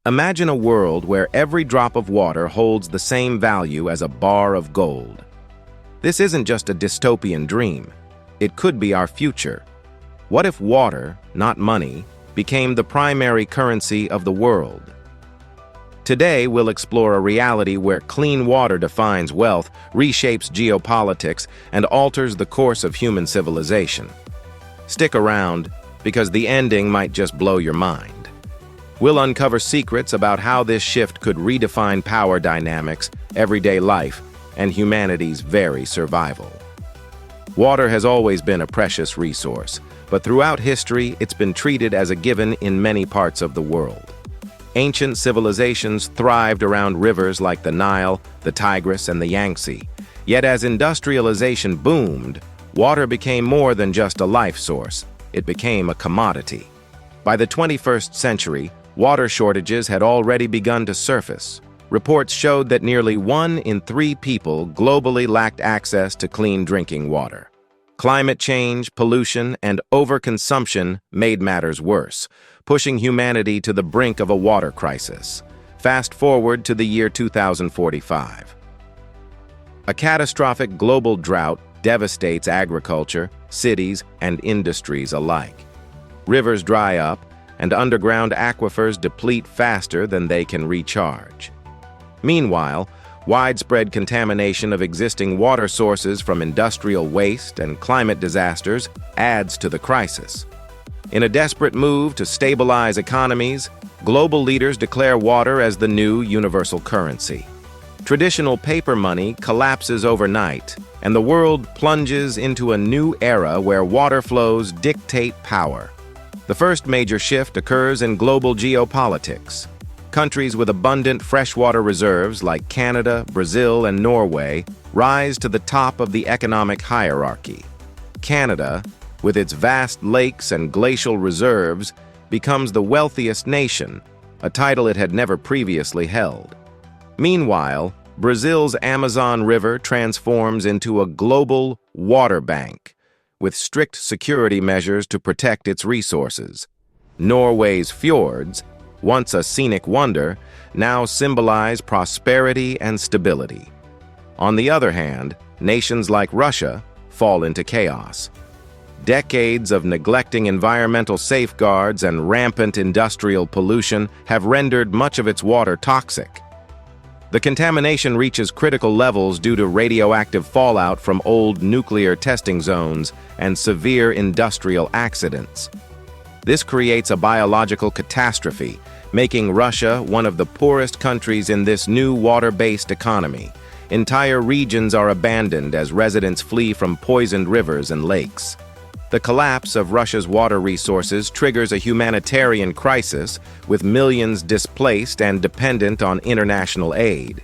Imagine a world where every drop of water holds the same value as a bar of gold. This isn't just a dystopian dream. It could be our future. What if water, not money, became the primary currency of the world? Today, we'll explore a reality where clean water defines wealth, reshapes geopolitics, and alters the course of human civilization. Stick around, because the ending might just blow your mind. We'll uncover secrets about how this shift could redefine power dynamics, everyday life, and humanity's very survival. Water has always been a precious resource, but throughout history, it's been treated as a given in many parts of the world. Ancient civilizations thrived around rivers like the Nile, the Tigris, and the Yangtze. Yet as industrialization boomed, water became more than just a life source. It became a commodity. By the 21st century, water shortages had already begun to surface. Reports showed that nearly 1 in 3 people globally lacked access to clean drinking water. Climate change, pollution, and overconsumption made matters worse, pushing humanity to the brink of a water crisis. Fast forward to the year 2045. A catastrophic global drought devastates agriculture, cities, and industries alike. Rivers dry up, and underground aquifers deplete faster than they can recharge. Meanwhile, widespread contamination of existing water sources from industrial waste and climate disasters adds to the crisis. In a desperate move to stabilize economies, global leaders declare water as the new universal currency. Traditional paper money collapses overnight, and the world plunges into a new era where water flows dictate power. The first major shift occurs in global geopolitics. Countries with abundant freshwater reserves like Canada, Brazil, and Norway rise to the top of the economic hierarchy. Canada, with its vast lakes and glacial reserves, becomes the wealthiest nation, a title it had never previously held. Meanwhile, Brazil's Amazon River transforms into a global water bank, with strict security measures to protect its resources. Norway's fjords, once a scenic wonder, now symbolize prosperity and stability. On the other hand, nations like Russia fall into chaos. Decades of neglecting environmental safeguards and rampant industrial pollution have rendered much of its water toxic. The contamination reaches critical levels due to radioactive fallout from old nuclear testing zones and severe industrial accidents. This creates a biological catastrophe, making Russia one of the poorest countries in this new water-based economy. Entire regions are abandoned as residents flee from poisoned rivers and lakes. The collapse of Russia's water resources triggers a humanitarian crisis, with millions displaced and dependent on international aid.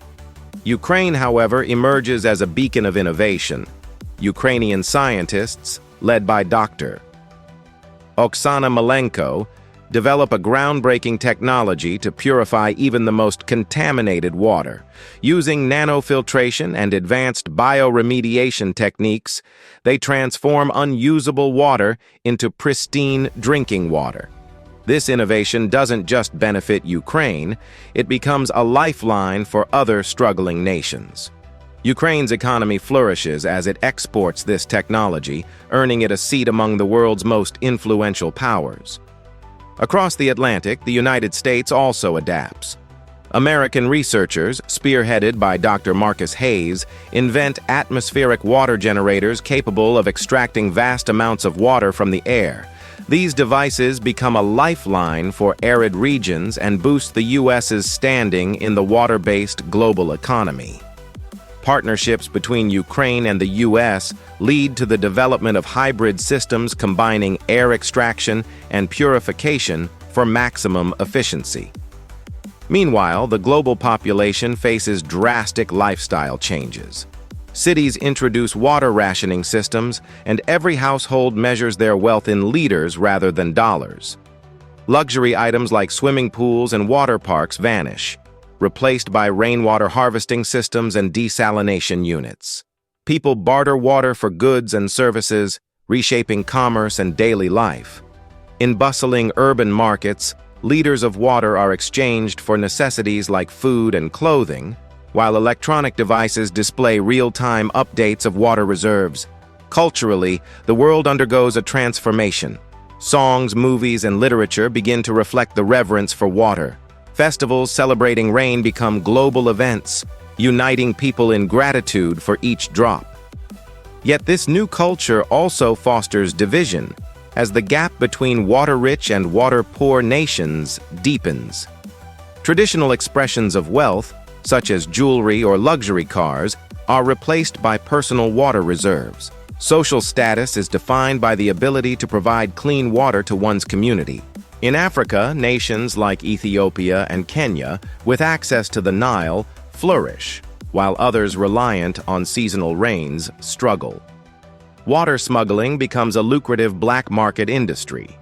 Ukraine, however, emerges as a beacon of innovation. Ukrainian scientists, led by Dr. Oksana Malenko, develop a groundbreaking technology to purify even the most contaminated water. Using nanofiltration and advanced bioremediation techniques, they transform unusable water into pristine drinking water. This innovation doesn't just benefit Ukraine, it becomes a lifeline for other struggling nations. Ukraine's economy flourishes as it exports this technology, earning it a seat among the world's most influential powers. Across the Atlantic, the United States also adapts. American researchers, spearheaded by Dr. Marcus Hayes, invent atmospheric water generators capable of extracting vast amounts of water from the air. These devices become a lifeline for arid regions and boost the U.S.'s standing in the water-based global economy. Partnerships between Ukraine and the U.S. lead to the development of hybrid systems combining air extraction and purification for maximum efficiency. Meanwhile, the global population faces drastic lifestyle changes. Cities introduce water rationing systems, and every household measures their wealth in liters rather than dollars. Luxury items like swimming pools and water parks vanish, replaced by rainwater harvesting systems and desalination units. People barter water for goods and services, reshaping commerce and daily life. In bustling urban markets, Liters of water are exchanged for necessities like food and clothing, while electronic devices display real-time updates of water reserves. Culturally, the world undergoes a transformation. Songs, movies, and literature begin to reflect the reverence for water. Festivals celebrating rain become global events, uniting people in gratitude for each drop. Yet this new culture also fosters division, as the gap between water-rich and water-poor nations deepens. Traditional expressions of wealth, such as jewelry or luxury cars, are replaced by personal water reserves. Social status is defined by the ability to provide clean water to one's community. In Africa, nations like Ethiopia and Kenya, with access to the Nile, flourish, while others reliant on seasonal rains struggle. Water smuggling becomes a lucrative black market industry.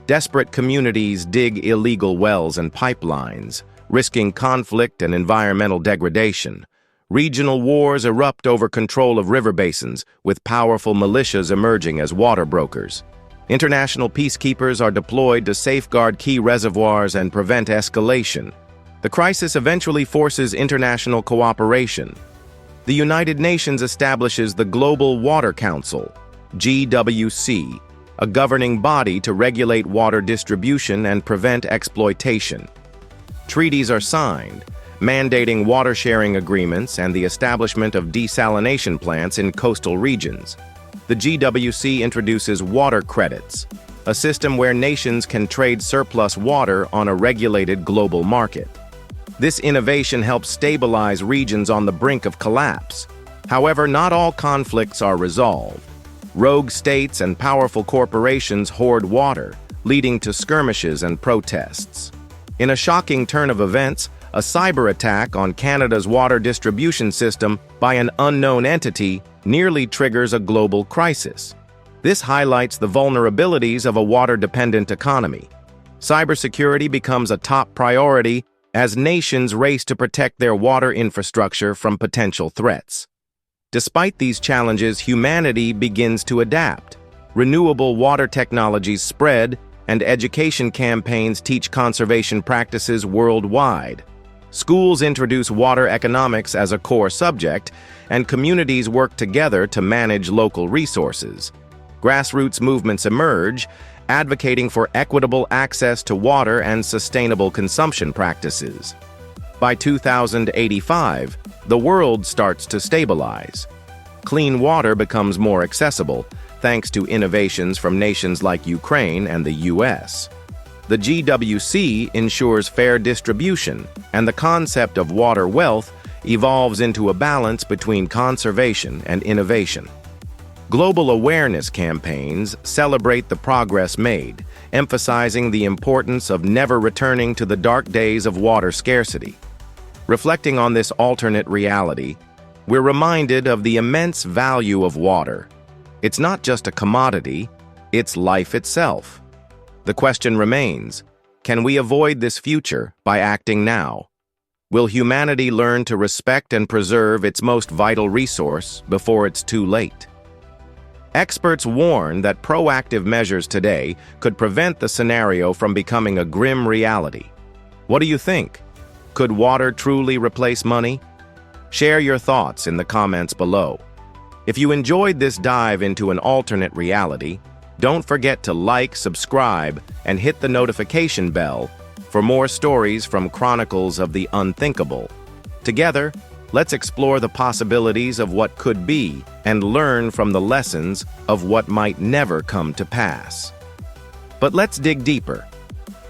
Desperate communities dig illegal wells and pipelines, risking conflict and environmental degradation. Regional wars erupt over control of river basins, with powerful militias emerging as water brokers. International peacekeepers are deployed to safeguard key reservoirs and prevent escalation. The crisis eventually forces international cooperation. The United Nations establishes the Global Water Council, GWC, a governing body to regulate water distribution and prevent exploitation. Treaties are signed, mandating water-sharing agreements and the establishment of desalination plants in coastal regions. The GWC introduces water credits, a system where nations can trade surplus water on a regulated global market. This innovation helps stabilize regions on the brink of collapse. However, not all conflicts are resolved. Rogue states and powerful corporations hoard water, leading to skirmishes and protests. In a shocking turn of events, a cyber attack on Canada's water distribution system by an unknown entity nearly triggers a global crisis. This highlights the vulnerabilities of a water-dependent economy. Cybersecurity becomes a top priority as nations race to protect their water infrastructure from potential threats. Despite these challenges, humanity begins to adapt. Renewable water technologies spread, and education campaigns teach conservation practices worldwide. Schools introduce water economics as a core subject, and communities work together to manage local resources. Grassroots movements emerge, advocating for equitable access to water and sustainable consumption practices. By 2085, the world starts to stabilize. Clean water becomes more accessible, thanks to innovations from nations like Ukraine and the US. The GWC ensures fair distribution, and the concept of water wealth evolves into a balance between conservation and innovation. Global awareness campaigns celebrate the progress made, emphasizing the importance of never returning to the dark days of water scarcity. Reflecting on this alternate reality, we're reminded of the immense value of water. It's not just a commodity, it's life itself. The question remains, can we avoid this future by acting now? Will humanity learn to respect and preserve its most vital resource before it's too late? Experts warn that proactive measures today could prevent the scenario from becoming a grim reality. What do you think? Could water truly replace money? Share your thoughts in the comments below. If you enjoyed this dive into an alternate reality, don't forget to like, subscribe, and hit the notification bell for more stories from Chronicles of the Unthinkable. Together, let's explore the possibilities of what could be and learn from the lessons of what might never come to pass. But let's dig deeper.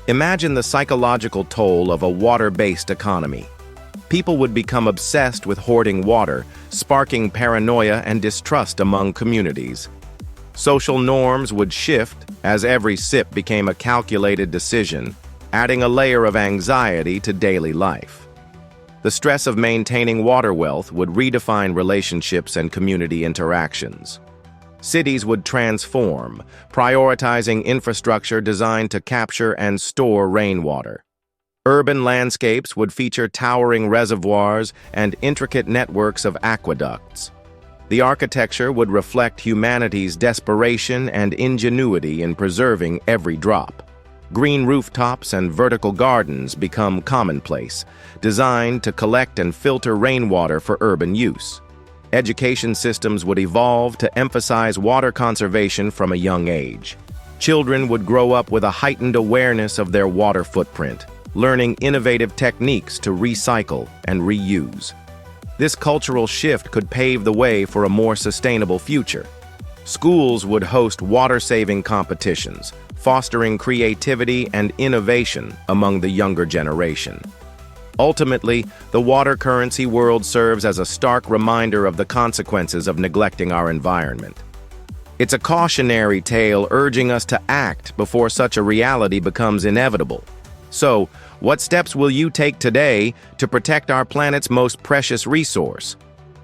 Imagine the psychological toll of a water-based economy. People would become obsessed with hoarding water, sparking paranoia and distrust among communities. Social norms would shift as every sip became a calculated decision, adding a layer of anxiety to daily life. The stress of maintaining water wealth would redefine relationships and community interactions. Cities would transform, prioritizing infrastructure designed to capture and store rainwater. Urban landscapes would feature towering reservoirs and intricate networks of aqueducts. The architecture would reflect humanity's desperation and ingenuity in preserving every drop. Green rooftops and vertical gardens become commonplace, designed to collect and filter rainwater for urban use. Education systems would evolve to emphasize water conservation from a young age. Children would grow up with a heightened awareness of their water footprint, learning innovative techniques to recycle and reuse. This cultural shift could pave the way for a more sustainable future. Schools would host water-saving competitions, fostering creativity and innovation among the younger generation. Ultimately, the water currency world serves as a stark reminder of the consequences of neglecting our environment. It's a cautionary tale urging us to act before such a reality becomes inevitable. So, what steps will you take today to protect our planet's most precious resource?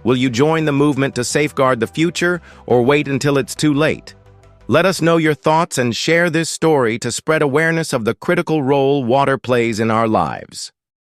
Will you join the movement to safeguard the future, or wait until it's too late? Let us know your thoughts and share this story to spread awareness of the critical role water plays in our lives.